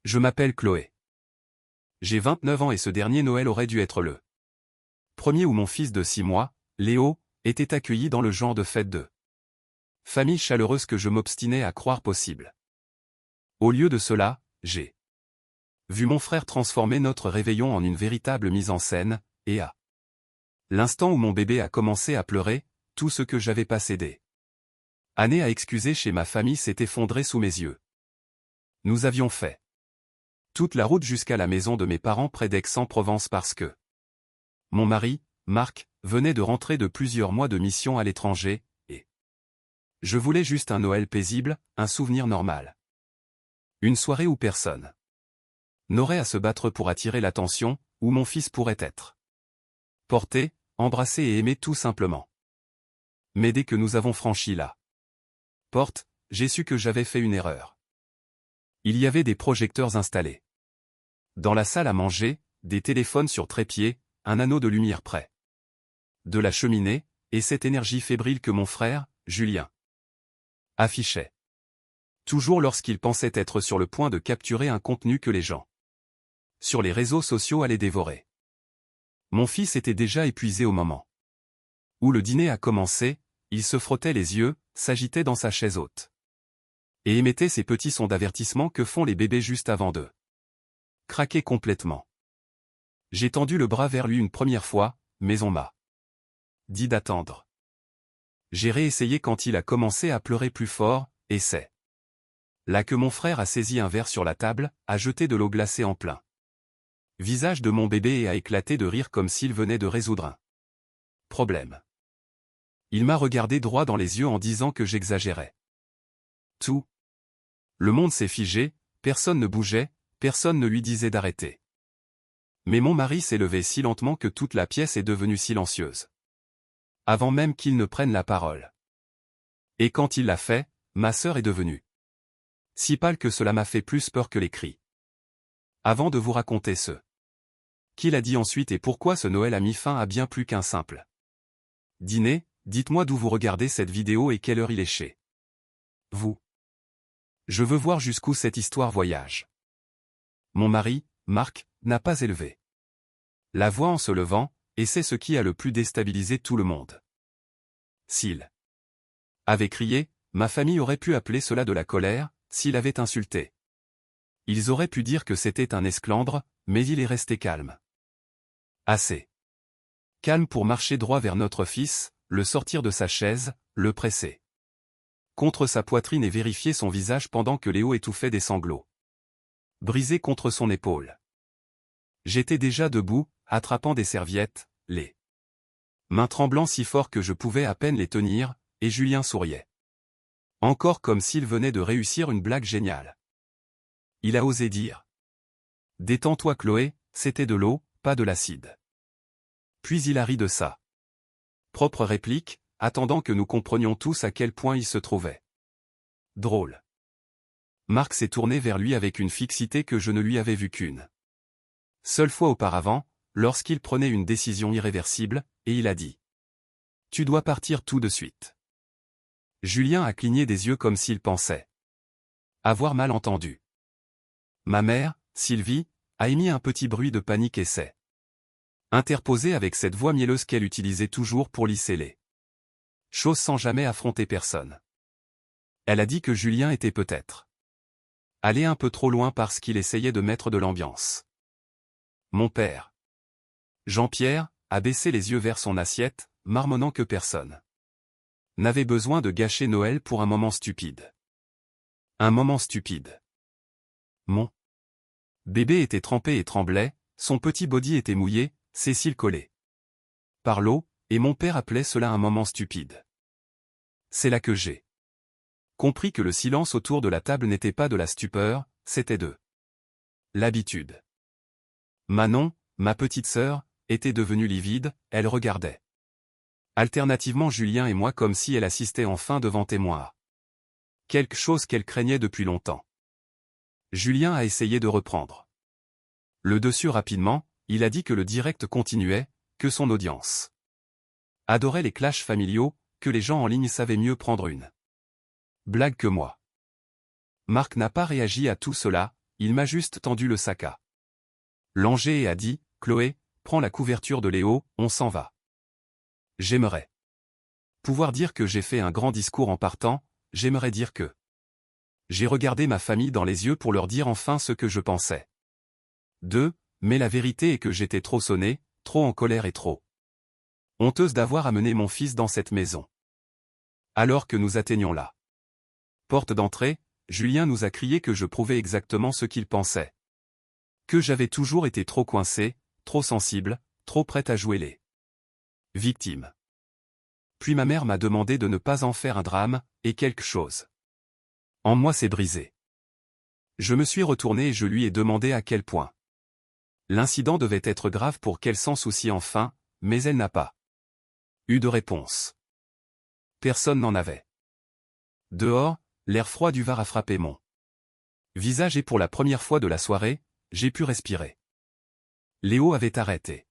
Je m'appelle Chloé. J'ai 29 ans et ce dernier Noël aurait dû être le premier où mon fils de 6 mois, Léo, était accueilli dans le genre de fête de famille chaleureuse que je m'obstinais à croire possible. Au lieu de cela, j'ai vu mon frère transformer notre réveillon en une véritable mise en scène, et à l'instant où mon bébé a commencé à pleurer, tout ce que j'avais passé des années à excuser chez ma famille s'est effondré sous mes yeux. Nous avions fait toute la route jusqu'à la maison de mes parents près d'Aix-en-Provence parce que mon mari, Marc, venait de rentrer de plusieurs mois de mission à l'étranger, et je voulais juste un Noël paisible, un souvenir normal. Une soirée où personne n'aurait à se battre pour attirer l'attention, où mon fils pourrait être porté, embrassé et aimé tout simplement. Mais dès que nous avons franchi la porte, j'ai su que j'avais fait une erreur. Il y avait des projecteurs installés dans la salle à manger, des téléphones sur trépied, un anneau de lumière près de la cheminée, et cette énergie fébrile que mon frère, Julien, affichait toujours lorsqu'il pensait être sur le point de capturer un contenu que les gens sur les réseaux sociaux allaient dévorer. Mon fils était déjà épuisé au moment où le dîner a commencé, il se frottait les yeux, s'agitait dans sa chaise haute et émettait ces petits sons d'avertissement que font les bébés juste avant de craquer complètement. J'ai tendu le bras vers lui une première fois, mais on m'a dit d'attendre. J'ai réessayé quand il a commencé à pleurer plus fort, et c'est là que mon frère a saisi un verre sur la table, a jeté de l'eau glacée en plein visage de mon bébé et a éclaté de rire comme s'il venait de résoudre un problème. Il m'a regardé droit dans les yeux en disant que j'exagérais. Tout le monde s'est figé, personne ne bougeait, personne ne lui disait d'arrêter. Mais mon mari s'est levé si lentement que toute la pièce est devenue silencieuse. Avant même qu'il ne prenne la parole. Et quand il l'a fait, ma sœur est devenue si pâle que cela m'a fait plus peur que les cris. Avant de vous raconter ce qu'il a dit ensuite et pourquoi ce Noël a mis fin à bien plus qu'un simple dîner, dites-moi d'où vous regardez cette vidéo et quelle heure il est chez vous. Je veux voir jusqu'où cette histoire voyage. Mon mari, Marc, n'a pas élevé la voix en se levant, et c'est ce qui a le plus déstabilisé tout le monde. S'il avait crié, ma famille aurait pu appeler cela de la colère, s'il avait insulté. Ils auraient pu dire que c'était un esclandre, mais il est resté calme. Assez calme pour marcher droit vers notre fils, le sortir de sa chaise, le presser contre sa poitrine et vérifier son visage pendant que Léo étouffait des sanglots brisés contre son épaule. J'étais déjà debout, attrapant des serviettes, les mains tremblant si fort que je pouvais à peine les tenir, et Julien souriait. Encore comme s'il venait de réussir une blague géniale. Il a osé dire. Détends-toi Chloé, c'était de l'eau, pas de l'acide. Puis il a ri de ça. Propre réplique, attendant que nous comprenions tous à quel point il se trouvait drôle. Marc s'est tourné vers lui avec une fixité que je ne lui avais vue qu'une seule fois auparavant, lorsqu'il prenait une décision irréversible, et il a dit. Tu dois partir tout de suite. Julien a cligné des yeux comme s'il pensait avoir mal entendu. Ma mère, Sylvie, a émis un petit bruit de panique et s'est interposée avec cette voix mielleuse qu'elle utilisait toujours pour lisser les choses sans jamais affronter personne. Elle a dit que Julien était peut-être allé un peu trop loin parce qu'il essayait de mettre de l'ambiance. Mon père, Jean-Pierre, a baissé les yeux vers son assiette, marmonnant que personne n'avait besoin de gâcher Noël pour un moment stupide. Un moment stupide. Mon bébé était trempé et tremblait, son petit body était mouillé, ses cils collés par l'eau, et mon père appelait cela un moment stupide. C'est là que j'ai compris que le silence autour de la table n'était pas de la stupeur, c'était de l'habitude. Manon, ma petite sœur, était devenue livide, elle regardait alternativement Julien et moi comme si elle assistait enfin devant témoin à quelque chose qu'elle craignait depuis longtemps. Julien a essayé de reprendre le dessus rapidement, il a dit que le direct continuait, que son audience adorait les clashs familiaux, que les gens en ligne savaient mieux prendre une blague que moi. Marc n'a pas réagi à tout cela, il m'a juste tendu le sac à langer et a dit, « Chloé, prends la couverture de Léo, on s'en va. » J'aimerais pouvoir dire que j'ai fait un grand discours en partant, j'aimerais dire que j'ai regardé ma famille dans les yeux pour leur dire enfin ce que je pensais d'eux, mais la vérité est que j'étais trop sonnée, trop en colère et trop honteuse d'avoir amené mon fils dans cette maison. Alors que nous atteignions la porte d'entrée, Julien nous a crié que je prouvais exactement ce qu'il pensait. Que j'avais toujours été trop coincé, trop sensible, trop prête à jouer les victimes. Puis ma mère m'a demandé de ne pas en faire un drame, et quelque chose en moi s'est brisé. Je me suis retourné et je lui ai demandé à quel point l'incident devait être grave pour qu'elle s'en soucie enfin, mais elle n'a pas eu de réponse. Personne n'en avait. Dehors, l'air froid du Var a frappé mon visage et pour la première fois de la soirée, j'ai pu respirer. Léo avait arrêté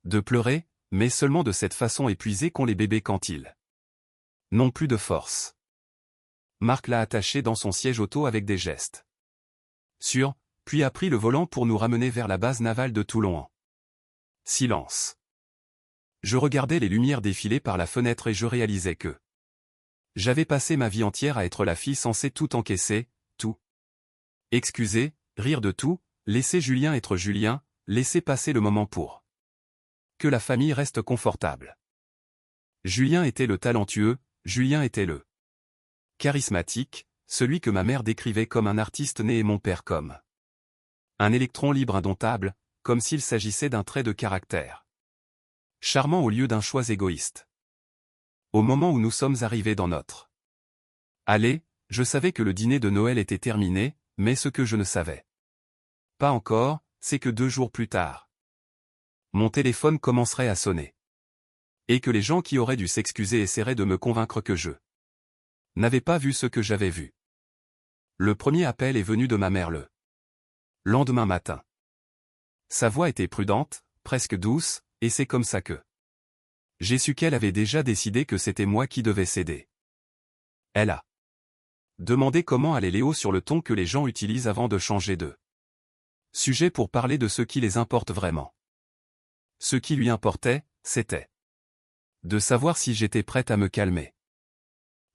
de pleurer, mais seulement de cette façon épuisée qu'ont les bébés quand ils n'ont plus de force. Marc l'a attaché dans son siège auto avec des gestes sûrs, puis a pris le volant pour nous ramener vers la base navale de Toulon en silence. Je regardais les lumières défiler par la fenêtre et je réalisais que j'avais passé ma vie entière à être la fille censée tout encaisser, tout excuser, rire de tout, laisser Julien être Julien, laisser passer le moment pour que la famille reste confortable. Julien était le talentueux, Julien était le charismatique, celui que ma mère décrivait comme un artiste né et mon père comme un électron libre indomptable, comme s'il s'agissait d'un trait de caractère charmant au lieu d'un choix égoïste. Au moment où nous sommes arrivés dans notre allée, je savais que le dîner de Noël était terminé, mais ce que je ne savais pas encore, c'est que 2 jours plus tard, mon téléphone commencerait à sonner. Et que les gens qui auraient dû s'excuser essaieraient de me convaincre que je n'avais pas vu ce que j'avais vu. Le premier appel est venu de ma mère le lendemain matin. Sa voix était prudente, presque douce, et c'est comme ça que j'ai su qu'elle avait déjà décidé que c'était moi qui devais céder. Elle a demandé comment allait Léo sur le ton que les gens utilisent avant de changer de sujet pour parler de ce qui les importe vraiment. Ce qui lui importait, c'était de savoir si j'étais prête à me calmer.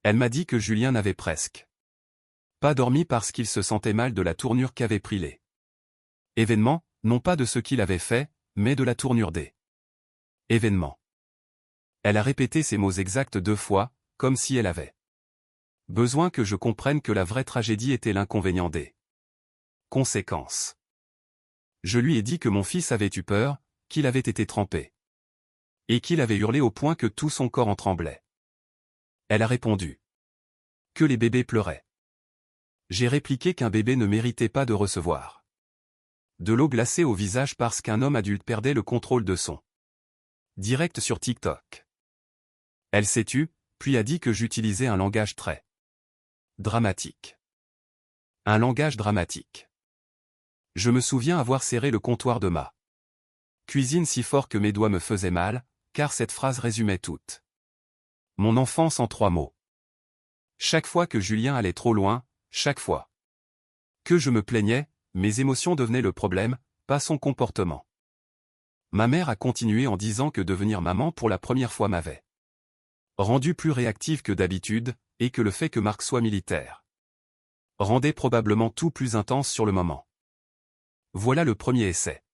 Elle m'a dit que Julien n'avait presque pas dormi parce qu'il se sentait mal de la tournure qu'avaient pris les événements, non pas de ce qu'il avait fait, mais de la tournure des événements. Elle a répété ces mots exacts 2 fois, comme si elle avait besoin que je comprenne que la vraie tragédie était l'inconvénient des conséquences. Je lui ai dit que mon fils avait eu peur, qu'il avait été trempé. Et qu'il avait hurlé au point que tout son corps en tremblait. Elle a répondu que les bébés pleuraient. J'ai répliqué qu'un bébé ne méritait pas de recevoir de l'eau glacée au visage parce qu'un homme adulte perdait le contrôle de son direct sur TikTok. Elle s'est tue, puis a dit que j'utilisais un langage très dramatique. Un langage dramatique. Je me souviens avoir serré le comptoir de ma cuisine si fort que mes doigts me faisaient mal, car cette phrase résumait toute mon enfance en 3 mots. Chaque fois que Julien allait trop loin, chaque fois que je me plaignais, mes émotions devenaient le problème, pas son comportement. Ma mère a continué en disant que devenir maman pour la première fois m'avait rendu plus réactive que d'habitude, et que le fait que Marc soit militaire rendait probablement tout plus intense sur le moment. Voilà le premier essai.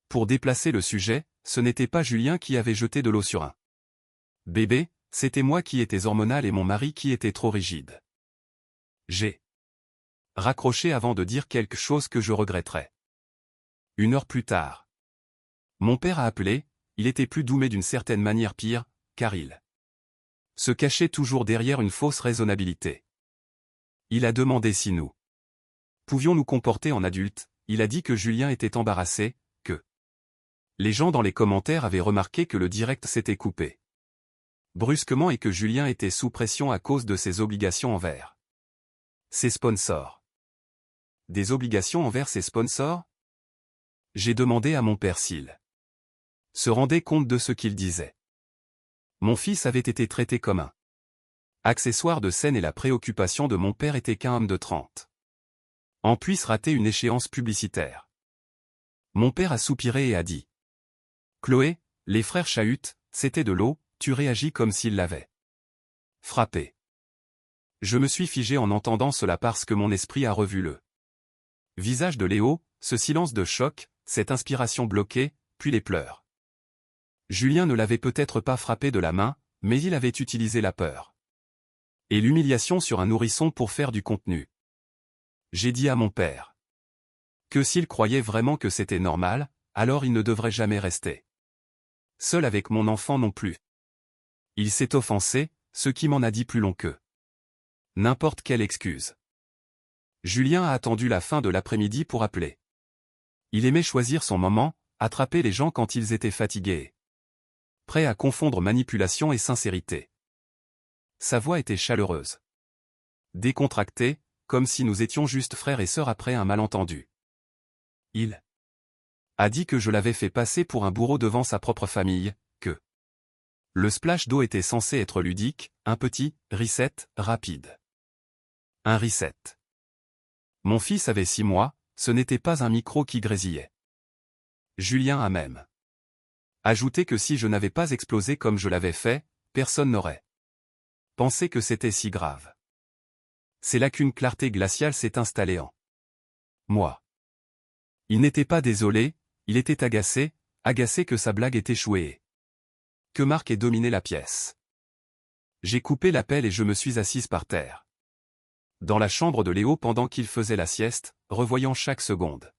Pour déplacer le sujet, ce n'était pas Julien qui avait jeté de l'eau sur un bébé, c'était moi qui étais hormonal et mon mari qui était trop rigide. J'ai raccroché avant de dire quelque chose que je regretterais. 1 heure plus tard. Mon père a appelé, il était plus doux mais d'une certaine manière pire, car il se cachait toujours derrière une fausse raisonnabilité. Il a demandé si nous pouvions nous comporter en adultes, il a dit que Julien était embarrassé, que les gens dans les commentaires avaient remarqué que le direct s'était coupé brusquement et que Julien était sous pression à cause de ses obligations envers ses sponsors. Des obligations envers ses sponsors? J'ai demandé à mon père s'il se rendait compte de ce qu'il disait. Mon fils avait été traité comme un accessoire de scène et la préoccupation de mon père était qu'un homme de 30 en puisse rater une échéance publicitaire. Mon père a soupiré et a dit. Chloé, les frères Chahut, c'était de l'eau, tu réagis comme s'ils l'avaient frappé. Je me suis figé en entendant cela parce que mon esprit a revu le visage de Léo, ce silence de choc, cette inspiration bloquée, puis les pleurs. Julien ne l'avait peut-être pas frappé de la main, mais il avait utilisé la peur et l'humiliation sur un nourrisson pour faire du contenu. J'ai dit à mon père que s'il croyait vraiment que c'était normal, alors il ne devrait jamais rester seul avec mon enfant non plus. Il s'est offensé, ce qui m'en a dit plus long que n'importe quelle excuse. Julien a attendu la fin de l'après-midi pour appeler. Il aimait choisir son moment, attraper les gens quand ils étaient fatigués. Prêt à confondre manipulation et sincérité. Sa voix était chaleureuse. Décontractée, comme si nous étions juste frères et sœurs après un malentendu. Il a dit que je l'avais fait passer pour un bourreau devant sa propre famille, que le splash d'eau était censé être ludique, un petit reset rapide. Un reset. Mon fils avait 6 mois, ce n'était pas un micro qui grésillait. Julien a même ajouté que si je n'avais pas explosé comme je l'avais fait, personne n'aurait pensé que c'était si grave. C'est là qu'une clarté glaciale s'est installée en moi. Il n'était pas désolé, il était agacé que sa blague ait échoué. Que Marc ait dominé la pièce. J'ai coupé l'appel et je me suis assise par terre. Dans la chambre de Léo pendant qu'il faisait la sieste, revoyant chaque seconde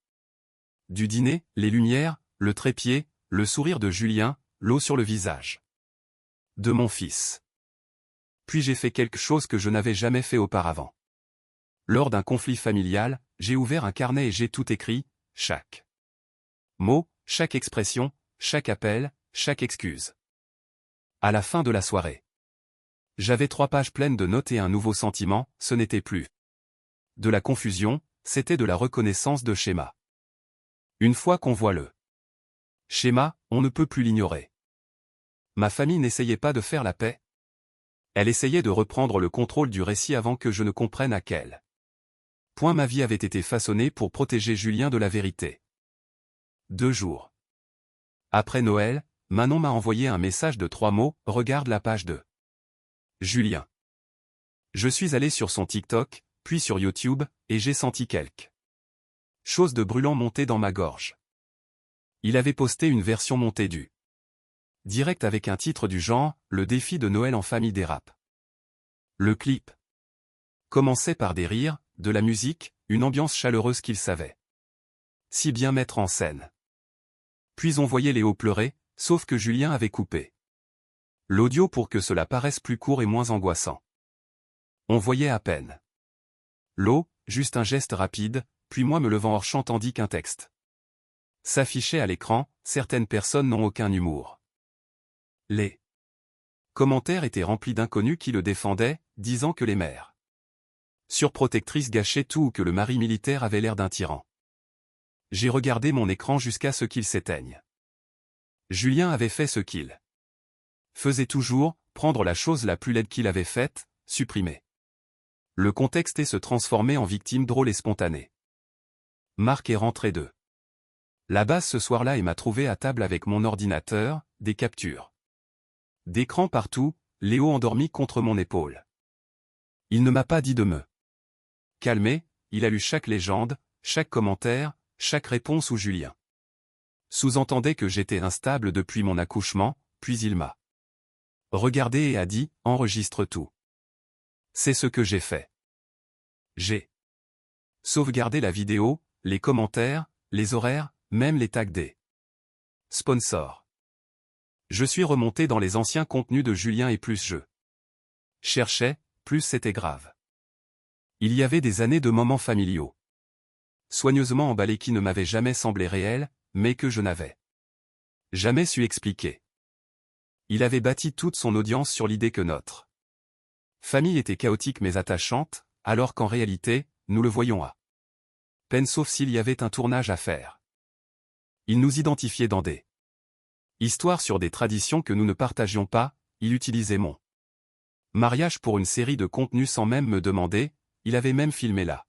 du dîner, les lumières, le trépied, le sourire de Julien, l'eau sur le visage de mon fils. Puis j'ai fait quelque chose que je n'avais jamais fait auparavant. Lors d'un conflit familial, j'ai ouvert un carnet et j'ai tout écrit, chaque mot, chaque expression, chaque appel, chaque excuse. À la fin de la soirée, j'avais 3 pages pleines de notes et un nouveau sentiment, ce n'était plus de la confusion, c'était de la reconnaissance de schéma. Une fois qu'on voit le schéma, on ne peut plus l'ignorer. Ma famille n'essayait pas de faire la paix. Elle essayait de reprendre le contrôle du récit avant que je ne comprenne à quel point ma vie avait été façonnée pour protéger Julien de la vérité. 2 jours après Noël, Manon m'a envoyé un message de 3 mots, regarde la page de Julien. Je suis allé sur son TikTok, puis sur YouTube, et j'ai senti quelque chose de brûlant monter dans ma gorge. Il avait posté une version montée du direct avec un titre du genre « Le défi de Noël en famille dérape ». Le clip commençait par des rires, de la musique, une ambiance chaleureuse qu'il savait si bien mettre en scène. Puis on voyait Léo pleurer, sauf que Julien avait coupé l'audio pour que cela paraisse plus court et moins angoissant. On voyait à peine l'eau, juste un geste rapide, puis moi me levant hors champ tandis qu'un texte s'affichait à l'écran, certaines personnes n'ont aucun humour. Les commentaires étaient remplis d'inconnus qui le défendaient, disant que les mères surprotectrices gâchaient tout ou que le mari militaire avait l'air d'un tyran. J'ai regardé mon écran jusqu'à ce qu'il s'éteigne. Julien avait fait ce qu'il faisait toujours, prendre la chose la plus laide qu'il avait faite, supprimer le contexte et se transformer en victime drôle et spontanée. Marc est rentré de la base ce soir-là et m'a trouvé à table avec mon ordinateur, des captures d'écran partout, Léo endormi contre mon épaule. Il ne m'a pas dit de me calmer, il a lu chaque légende, chaque commentaire, chaque réponse où Julien sous-entendait que j'étais instable depuis mon accouchement, puis il m'a regardé et a dit « Enregistre tout ». C'est ce que j'ai fait. J'ai sauvegardé la vidéo, les commentaires, les horaires, même les tags des sponsors. Je suis remonté dans les anciens contenus de Julien et plus je cherchais, plus c'était grave. Il y avait des années de moments familiaux soigneusement emballés qui ne m'avaient jamais semblé réels, mais que je n'avais jamais su expliquer. Il avait bâti toute son audience sur l'idée que notre famille était chaotique mais attachante, alors qu'en réalité, nous le voyions à peine sauf s'il y avait un tournage à faire. Il nous identifiait dans des histoires sur des traditions que nous ne partagions pas, il utilisait mon mariage pour une série de contenus sans même me demander, il avait même filmé là.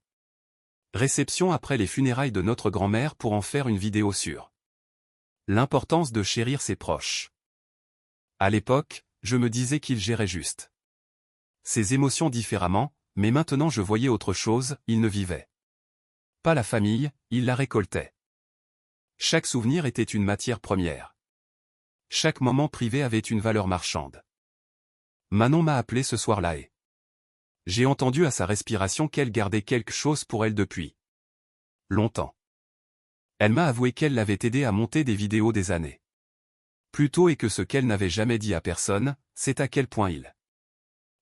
Réception après les funérailles de notre grand-mère pour en faire une vidéo sur l'importance de chérir ses proches. À l'époque, je me disais qu'il gérait juste ses émotions différemment, mais maintenant je voyais autre chose, il ne vivait pas la famille, il la récoltait. Chaque souvenir était une matière première. Chaque moment privé avait une valeur marchande. Manon m'a appelé ce soir-là et j'ai entendu à sa respiration qu'elle gardait quelque chose pour elle depuis longtemps. Elle m'a avoué qu'elle l'avait aidé à monter des vidéos des années plus tôt et que ce qu'elle n'avait jamais dit à personne, c'est à quel point il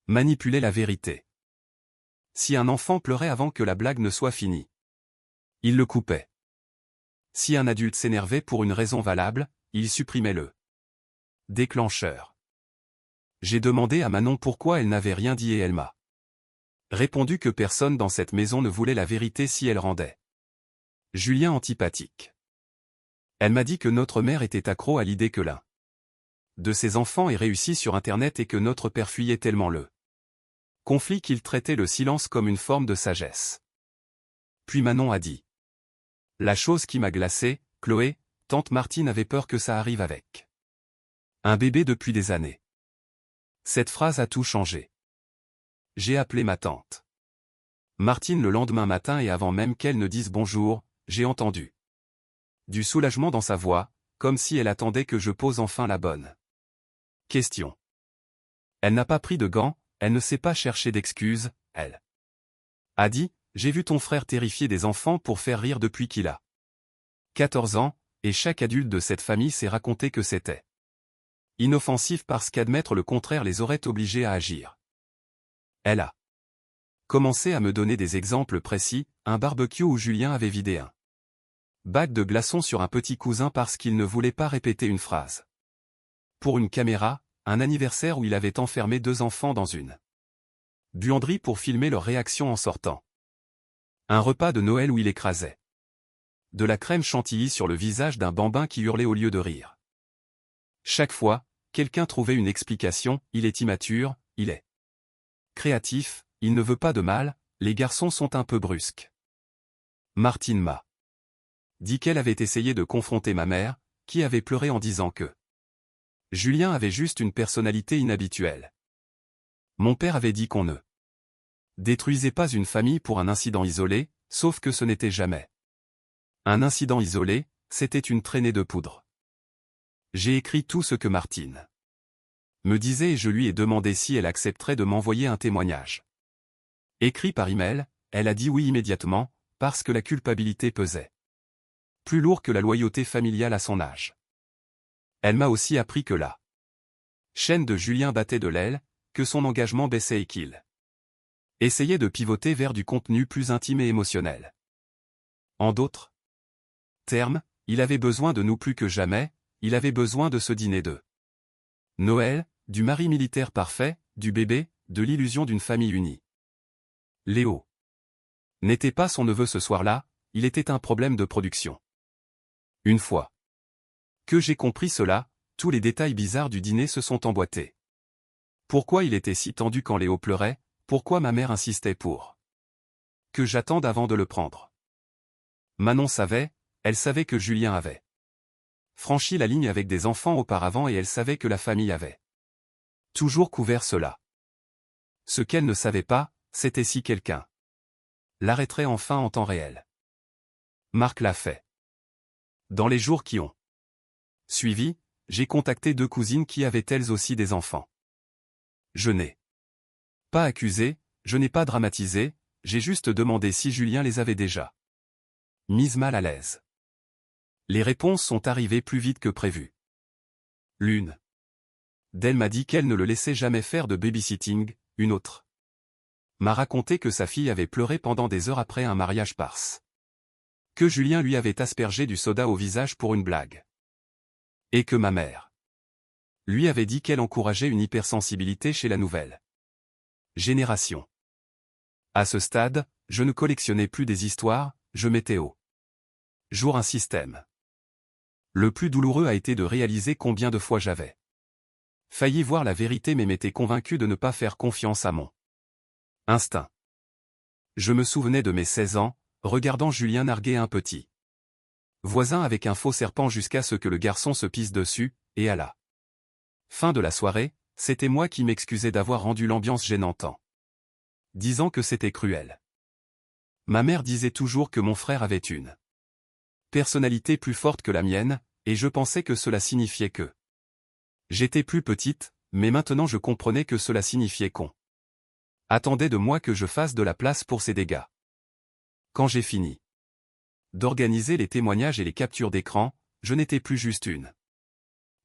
manipulait la vérité. Si un enfant pleurait avant que la blague ne soit finie, il le coupait. Si un adulte s'énervait pour une raison valable, il supprimait le déclencheur. J'ai demandé à Manon pourquoi elle n'avait rien dit et elle m'a répondu que personne dans cette maison ne voulait la vérité si elle rendait Julien antipathique. Elle m'a dit que notre mère était accro à l'idée que l'un de ses enfants ait réussi sur Internet et que notre père fuyait tellement le conflit qu'il traitait le silence comme une forme de sagesse. Puis Manon a dit la chose qui m'a glacé, Chloé, tante Martine avait peur que ça arrive avec un bébé depuis des années. Cette phrase a tout changé. J'ai appelé ma tante Martine le lendemain matin et avant même qu'elle ne dise bonjour, j'ai entendu du soulagement dans sa voix, comme si elle attendait que je pose enfin la bonne question. Elle n'a pas pris de gants, elle ne s'est pas cherché d'excuses, elle a dit, j'ai vu ton frère terrifier des enfants pour faire rire depuis qu'il a 14 ans, et chaque adulte de cette famille s'est raconté que c'était inoffensif parce qu'admettre le contraire les aurait obligés à agir. Elle a commencé à me donner des exemples précis, un barbecue où Julien avait vidé un bac de glaçons sur un petit cousin parce qu'il ne voulait pas répéter une phrase. Pour une caméra, un anniversaire où il avait enfermé 2 enfants dans une buanderie pour filmer leur réaction en sortant. Un repas de Noël où il écrasait de la crème chantilly sur le visage d'un bambin qui hurlait au lieu de rire. Chaque fois, quelqu'un trouvait une explication, il est immature, il est créatif, il ne veut pas de mal, les garçons sont un peu brusques. Martine m'a dit qu'elle avait essayé de confronter ma mère, qui avait pleuré en disant que Julien avait juste une personnalité inhabituelle. Mon père avait dit qu'on ne détruisait pas une famille pour un incident isolé, sauf que ce n'était jamais un incident isolé, c'était une traînée de poudre. J'ai écrit tout ce que Martine me disait et je lui ai demandé si elle accepterait de m'envoyer un témoignage. Écrit par email, elle a dit oui immédiatement, parce que la culpabilité pesait plus lourd que la loyauté familiale à son âge. Elle m'a aussi appris que la chaîne de Julien battait de l'aile, que son engagement baissait et qu'il essayait de pivoter vers du contenu plus intime et émotionnel. En d'autres termes, il avait besoin de nous plus que jamais, il avait besoin de ce dîner de Noël, du mari militaire parfait, du bébé, de l'illusion d'une famille unie. Léo n'était pas son neveu ce soir-là, il était un problème de production. Une fois que j'ai compris cela, tous les détails bizarres du dîner se sont emboîtés. Pourquoi il était si tendu quand Léo pleurait, pourquoi ma mère insistait pour que j'attende avant de le prendre. Manon savait, elle savait que Julien avait franchi la ligne avec des enfants auparavant et elle savait que la famille avait toujours couvert cela. Ce qu'elle ne savait pas, c'était si quelqu'un l'arrêterait enfin en temps réel. Marc l'a fait. Dans les jours qui ont suivi, j'ai contacté 2 cousines qui avaient elles aussi des enfants. Je n'ai pas accusé, je n'ai pas dramatisé, j'ai juste demandé si Julien les avait déjà mises mal à l'aise. Les réponses sont arrivées plus vite que prévu. L'une d'elles m'a dit qu'elle ne le laissait jamais faire de babysitting, une autre m'a raconté que sa fille avait pleuré pendant des heures après un mariage parce que Julien lui avait aspergé du soda au visage pour une blague. Et que ma mère lui avait dit qu'elle encourageait une hypersensibilité chez la nouvelle génération. À ce stade, je ne collectionnais plus des histoires, je mettais au jour un système. Le plus douloureux a été de réaliser combien de fois j'avais failli voir la vérité mais m'étais convaincu de ne pas faire confiance à mon instinct. Je me souvenais de mes 16 ans, regardant Julien narguer un petit voisin avec un faux serpent jusqu'à ce que le garçon se pisse dessus, et à la fin de la soirée, c'était moi qui m'excusais d'avoir rendu l'ambiance gênante en disant que c'était cruel. Ma mère disait toujours que mon frère avait une personnalité plus forte que la mienne, et je pensais que cela signifiait que j'étais plus petite, mais maintenant je comprenais que cela signifiait qu'on attendait de moi que je fasse de la place pour ses dégâts. Quand j'ai fini d'organiser les témoignages et les captures d'écran, je n'étais plus juste une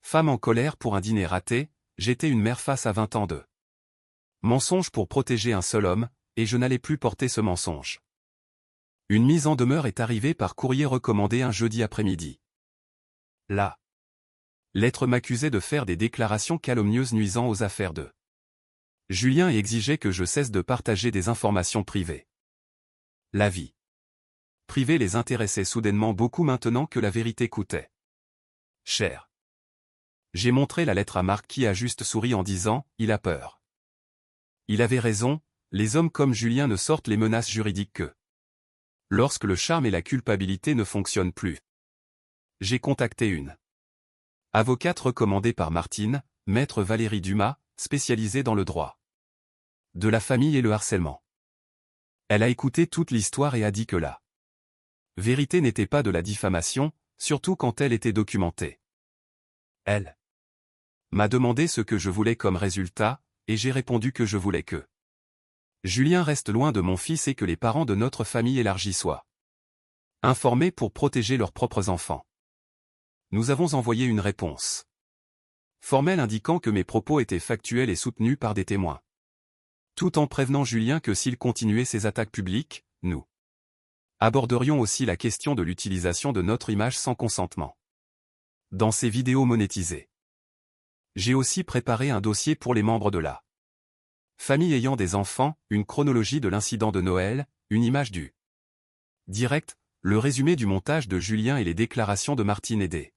femme en colère pour un dîner raté, j'étais une mère face à 20 ans de mensonges pour protéger un seul homme, et je n'allais plus porter ce mensonge. Une mise en demeure est arrivée par courrier recommandé un jeudi après-midi. La lettre m'accusait de faire des déclarations calomnieuses nuisant aux affaires de Julien et exigeait que je cesse de partager des informations privées. La vie privée les intéressait soudainement beaucoup maintenant que la vérité coûtait cher. J'ai montré la lettre à Marc qui a juste souri en disant « Il a peur ». Il avait raison, les hommes comme Julien ne sortent les menaces juridiques que lorsque le charme et la culpabilité ne fonctionnent plus. J'ai contacté une avocate recommandée par Martine, maître Valérie Dumas, spécialisée dans le droit de la famille et le harcèlement. Elle a écouté toute l'histoire et a dit que la vérité n'était pas de la diffamation, surtout quand elle était documentée. Elle m'a demandé ce que je voulais comme résultat, et j'ai répondu que je voulais que Julien reste loin de mon fils et que les parents de notre famille élargie soient informés pour protéger leurs propres enfants. Nous avons envoyé une réponse formelle indiquant que mes propos étaient factuels et soutenus par des témoins, tout en prévenant Julien que s'il continuait ses attaques publiques, nous aborderions aussi la question de l'utilisation de notre image sans consentement dans ces vidéos monétisées. J'ai aussi préparé un dossier pour les membres de la famille ayant des enfants, une chronologie de l'incident de Noël, une image du direct, le résumé du montage de Julien et les déclarations de Martine et des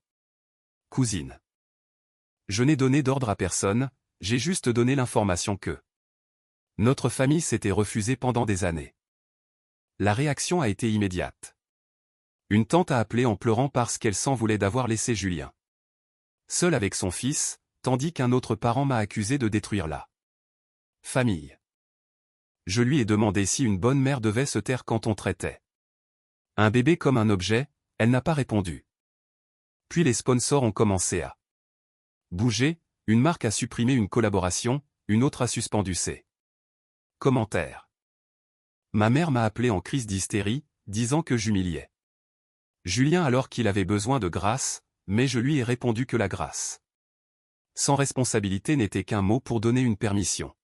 cousines. Je n'ai donné d'ordre à personne, j'ai juste donné l'information que notre famille s'était refusée pendant des années. La réaction a été immédiate. Une tante a appelé en pleurant parce qu'elle s'en voulait d'avoir laissé Julien seul avec son fils, tandis qu'un autre parent m'a accusé de détruire la famille. Je lui ai demandé si une bonne mère devait se taire quand on traitait un bébé comme un objet, elle n'a pas répondu. Puis les sponsors ont commencé à bouger, une marque a supprimé une collaboration, une autre a suspendu ses commentaires. Ma mère m'a appelé en crise d'hystérie, disant que j'humiliais Julien alors qu'il avait besoin de grâce, mais je lui ai répondu que la grâce sans responsabilité n'était qu'un mot pour donner une permission.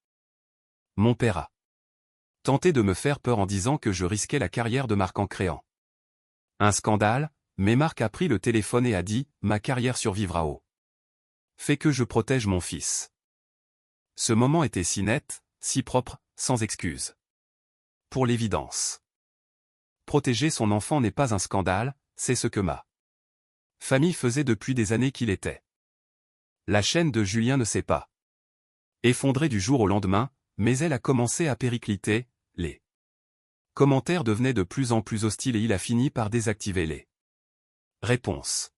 Mon père a tenté de me faire peur en disant que je risquais la carrière de Marc en créant un scandale, mais Marc a pris le téléphone et a dit « Ma carrière survivra au fait que je protège mon fils ». Ce moment était si net, si propre, sans excuse. Pour l'évidence. Protéger son enfant n'est pas un scandale, c'est ce que ma famille faisait depuis des années qu'il était. La chaîne de Julien ne s'est pas effondrée du jour au lendemain, mais elle a commencé à péricliter, les commentaires devenaient de plus en plus hostiles et il a fini par désactiver les réponses.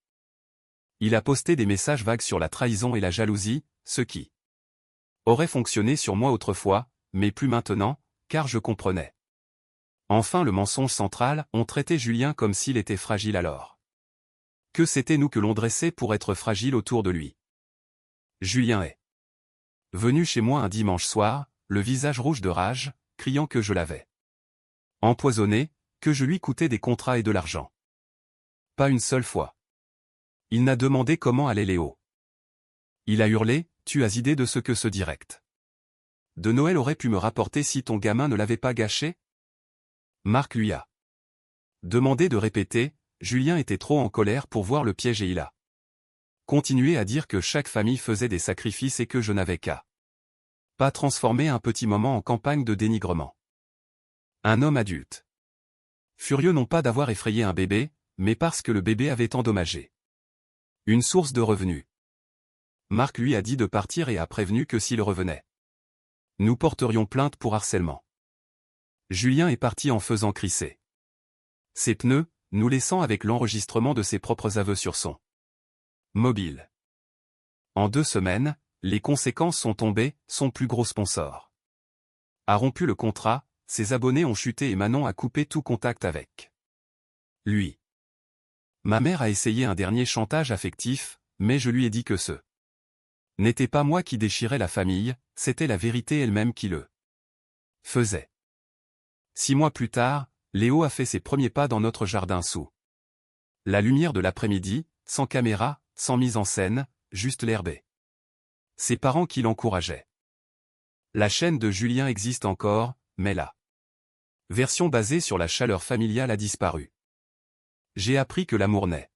Il a posté des messages vagues sur la trahison et la jalousie, ce qui aurait fonctionné sur moi autrefois, mais plus maintenant, car je comprenais. Enfin le mensonge central, on traitait Julien comme s'il était fragile alors que c'était nous que l'on dressait pour être fragile autour de lui. Julien est venu chez moi un dimanche soir, le visage rouge de rage, criant que je l'avais empoisonné, que je lui coûtais des contrats et de l'argent. Pas une seule fois. Il n'a demandé comment allait Léo. Il a hurlé, tu as idée de ce que ce direct de Noël aurait pu me rapporter si ton gamin ne l'avait pas gâché? Marc lui a demandé de répéter, Julien était trop en colère pour voir le piège et il a continué à dire que chaque famille faisait des sacrifices et que je n'avais qu'à pas transformer un petit moment en campagne de dénigrement. Un homme adulte. Furieux non pas d'avoir effrayé un bébé, mais parce que le bébé avait endommagé une source de revenus. Marc lui a dit de partir et a prévenu que s'il revenait, nous porterions plainte pour harcèlement. Julien est parti en faisant crisser Ses pneus, nous laissant avec l'enregistrement de ses propres aveux sur son mobile. En 2 semaines, les conséquences sont tombées, son plus gros sponsor a rompu le contrat, ses abonnés ont chuté et Manon a coupé tout contact avec lui. Ma mère a essayé un dernier chantage affectif, mais je lui ai dit que ce n'était pas moi qui déchirais la famille, c'était la vérité elle-même qui le faisait. 6 mois plus tard, Léo a fait ses premiers pas dans notre jardin sous la lumière de l'après-midi, sans caméra, sans mise en scène, juste l'herbe. Ses parents qui l'encourageaient. La chaîne de Julien existe encore, mais la version basée sur la chaleur familiale a disparu. J'ai appris que l'amour n'est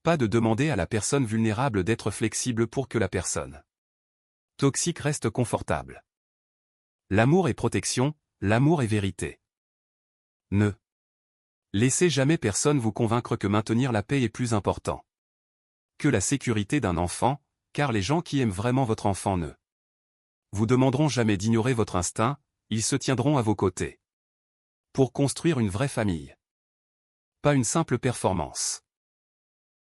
pas de demander à la personne vulnérable d'être flexible pour que la personne toxique reste confortable. L'amour est protection, l'amour est vérité. Ne laissez jamais personne vous convaincre que maintenir la paix est plus important que la sécurité d'un enfant, car les gens qui aiment vraiment votre enfant ne vous demanderont jamais d'ignorer votre instinct, ils se tiendront à vos côtés pour construire une vraie famille. Pas une simple performance.